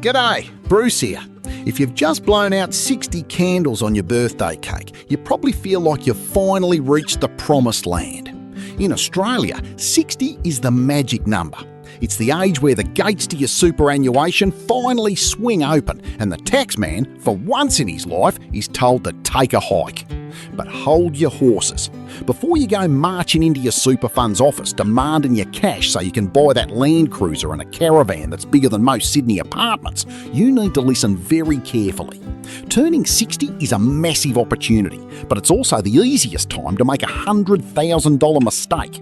G'day, Bruce here. If you've just blown out 60 candles on your birthday cake, you probably feel like you've finally reached the promised land. In Australia, 60 is the magic number. It's the age where the gates to your superannuation finally swing open and the taxman, for once in his life, is told to take a hike. But hold your horses. Before you go marching into your super fund's office demanding your cash so you can buy that Land Cruiser and a caravan that's bigger than most Sydney apartments, you need to listen very carefully. Turning 60 is a massive opportunity, but it's also the easiest time to make a $100,000 mistake.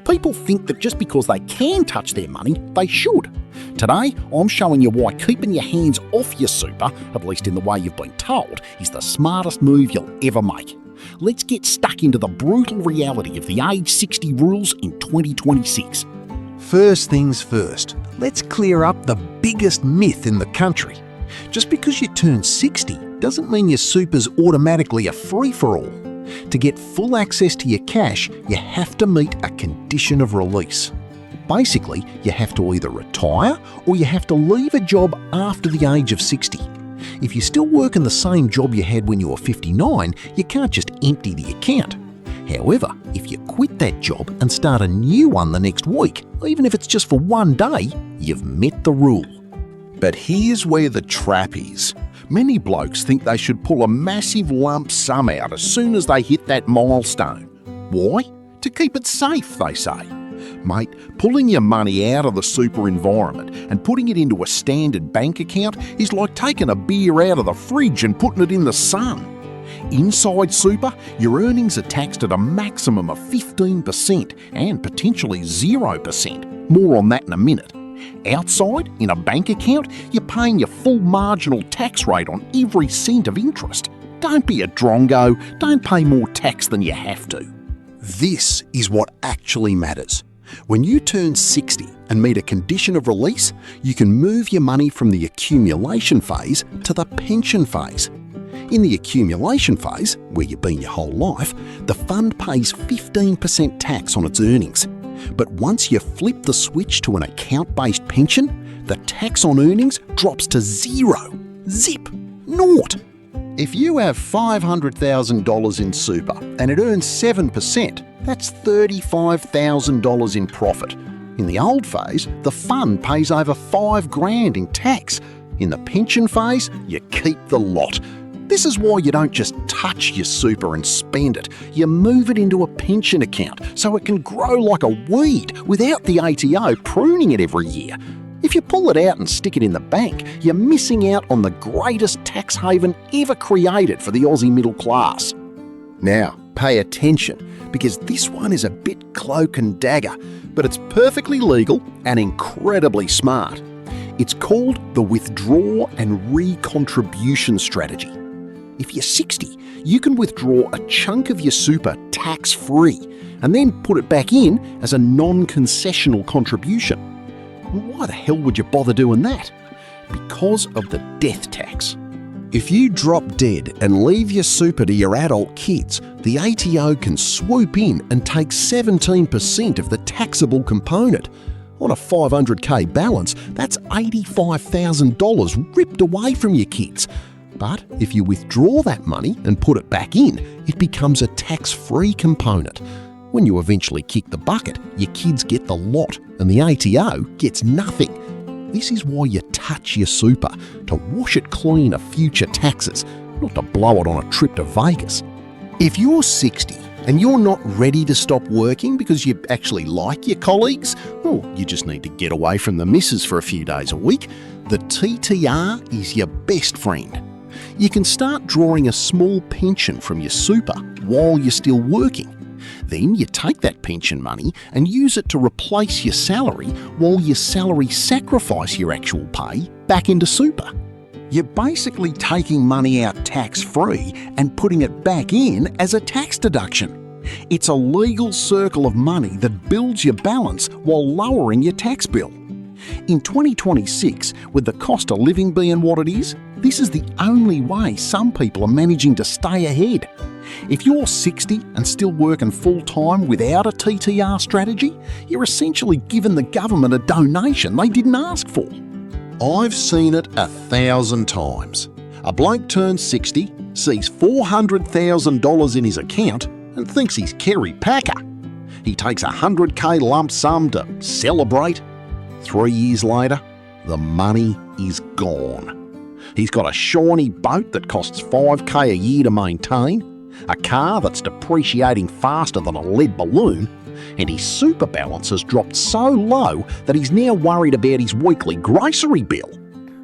People think that just because they can touch their money, they should. Today, I'm showing you why keeping your hands off your super, at least in the way you've been told, is the smartest move you'll ever make. Let's get stuck into the brutal reality of the age 60 rules in 2026. First things first, let's clear up the biggest myth in the country. Just because you turn 60 doesn't mean your super's automatically a free-for-all. To get full access to your cash, you have to meet a condition of release. Basically, you have to either retire or you have to leave a job after the age of 60. If you're still working the same job you had when you were 59, you can't just empty the account. However, if you quit that job and start a new one the next week, even if it's just for one day, you've met the rule. But here's where the trap is. Many blokes think they should pull a massive lump sum out as soon as they hit that milestone. Why? To keep it safe, they say. Mate, pulling your money out of the super environment and putting it into a standard bank account is like taking a beer out of the fridge and putting it in the sun. Inside super, your earnings are taxed at a maximum of 15% and potentially 0%. More on that in a minute. Outside, in a bank account, you're paying your full marginal tax rate on every cent of interest. Don't be a drongo, don't pay more tax than you have to. This is what actually matters. When you turn 60 and meet a condition of release, you can move your money from the accumulation phase to the pension phase. In the accumulation phase, where you've been your whole life, the fund pays 15% tax on its earnings. But once you flip the switch to an account-based pension, the tax on earnings drops to zero. Zip. Naught. If you have $500,000 in super and it earns 7%, that's $35,000 in profit. In the old phase, the fund pays over $5,000 in tax. In the pension phase, you keep the lot. This is why you don't just touch your super and spend it. You move it into a pension account so it can grow like a weed without the ATO pruning it every year. If you pull it out and stick it in the bank, you're missing out on the greatest tax haven ever created for the Aussie middle class. Now, pay attention, because this one is a bit cloak and dagger, but it's perfectly legal and incredibly smart. It's called the withdraw and recontribution strategy. If you're 60, you can withdraw a chunk of your super tax-free and then put it back in as a non-concessional contribution. Why the hell would you bother doing that? Because of the death tax. If you drop dead and leave your super to your adult kids, the ATO can swoop in and take 17% of the taxable component. On a $500K balance, that's $85,000 ripped away from your kids. But if you withdraw that money and put it back in, it becomes a tax-free component. When you eventually kick the bucket, your kids get the lot and the ATO gets nothing. This is why you touch your super, to wash it clean of future taxes, not to blow it on a trip to Vegas. If you're 60 and you're not ready to stop working because you actually like your colleagues, or you just need to get away from the missus for a few days a week, the TTR is your best friend. You can start drawing a small pension from your super while you're still working. Then you take that pension money and use it to replace your salary while your salary sacrifice your actual pay back into super. You're basically taking money out tax-free and putting it back in as a tax deduction. It's a legal circle of money that builds your balance while lowering your tax bill. In 2026, with the cost of living being what it is, this is the only way some people are managing to stay ahead. If you're 60 and still working full-time without a TTR strategy, you're essentially giving the government a donation they didn't ask for. I've seen it 1,000 times. A bloke turns 60, sees $400,000 in his account and thinks he's Kerry Packer. He takes a $100K lump sum to celebrate. 3 years later, the money is gone. He's got a shiny boat that costs $5K a year to maintain, a car that's depreciating faster than a lead balloon, and his super balance has dropped so low that he's now worried about his weekly grocery bill.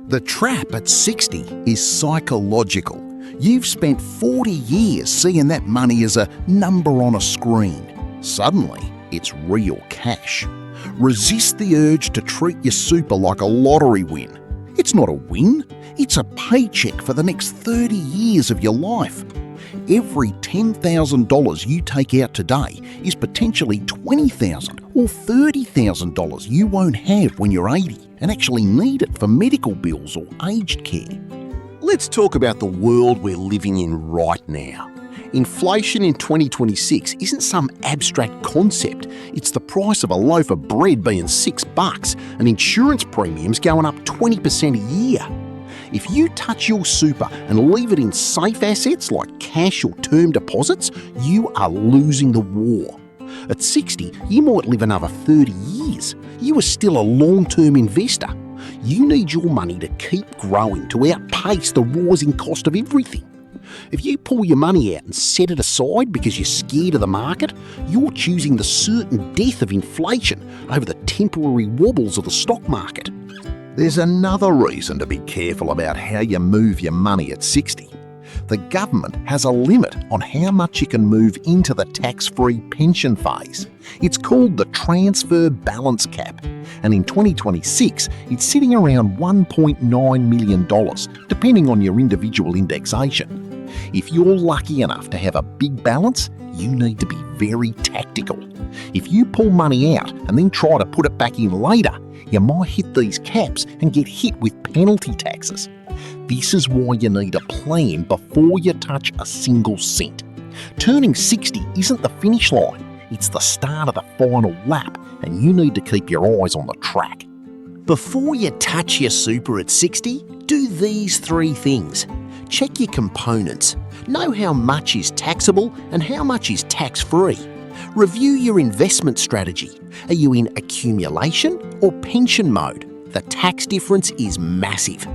The trap at 60 is psychological. You've spent 40 years seeing that money as a number on a screen. Suddenly, it's real cash. Resist the urge to treat your super like a lottery win. It's not a win, it's a paycheck for the next 30 years of your life. Every $10,000 you take out today is potentially $20,000 or $30,000 you won't have when you're 80 and actually need it for medical bills or aged care. Let's talk about the world we're living in right now. Inflation in 2026 isn't some abstract concept. It's the price of a loaf of bread being $6 and insurance premiums going up 20% a year. If you touch your super and leave it in safe assets like cash or term deposits, you are losing the war. At 60, you might live another 30 years. You are still a long-term investor. You need your money to keep growing to outpace the rising cost of everything. If you pull your money out and set it aside because you're scared of the market, you're choosing the certain death of inflation over the temporary wobbles of the stock market. There's another reason to be careful about how you move your money at 60. The government has a limit on how much you can move into the tax-free pension phase. It's called the transfer balance cap, and in 2026 it's sitting around $1.9 million, depending on your individual indexation. If you're lucky enough to have a big balance, you need to be very tactical. If you pull money out and then try to put it back in later, you might hit these caps and get hit with penalty taxes. This is why you need a plan before you touch a single cent. Turning 60 isn't the finish line, it's the start of the final lap, and you need to keep your eyes on the track. Before you touch your super at 60, do these 3 things. Check your components. Know how much is taxable and how much is tax-free. Review your investment strategy. Are you in accumulation or pension mode? The tax difference is massive.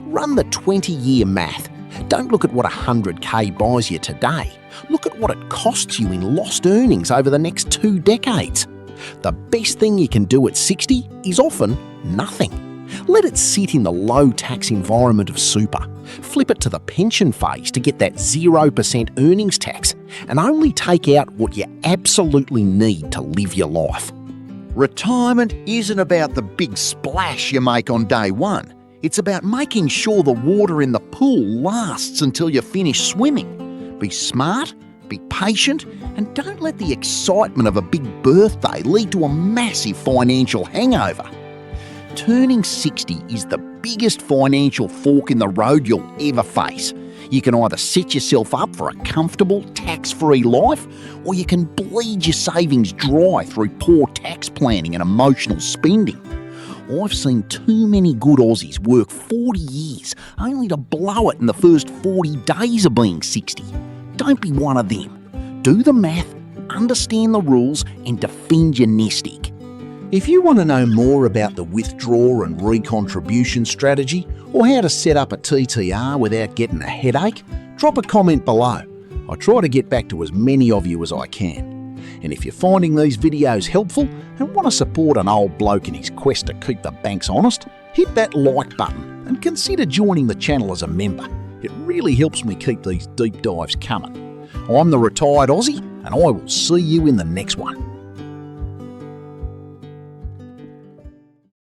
Run the 20-year math. Don't look at what $100K buys you today. Look at what it costs you in lost earnings over the next 2 decades. The best thing you can do at 60 is often nothing. Let it sit in the low-tax environment of super. Flip it to the pension phase to get that 0% earnings tax, and only take out what you absolutely need to live your life. Retirement isn't about the big splash you make on day one. It's about making sure the water in the pool lasts until you finish swimming. Be smart, be patient, and don't let the excitement of a big birthday lead to a massive financial hangover. Turning 60 is the biggest financial fork in the road you'll ever face. You can either set yourself up for a comfortable, tax-free life, or you can bleed your savings dry through poor tax planning and emotional spending. I've seen too many good Aussies work 40 years only to blow it in the first 40 days of being 60. Don't be one of them. Do the math, understand the rules, and defend your nest egg. If you want to know more about the withdrawal and recontribution strategy, or how to set up a TTR without getting a headache, drop a comment below. I try to get back to as many of you as I can. And if you're finding these videos helpful and want to support an old bloke in his quest to keep the banks honest, hit that like button and consider joining the channel as a member. It really helps me keep these deep dives coming. I'm the Retired Aussie, and I will see you in the next one.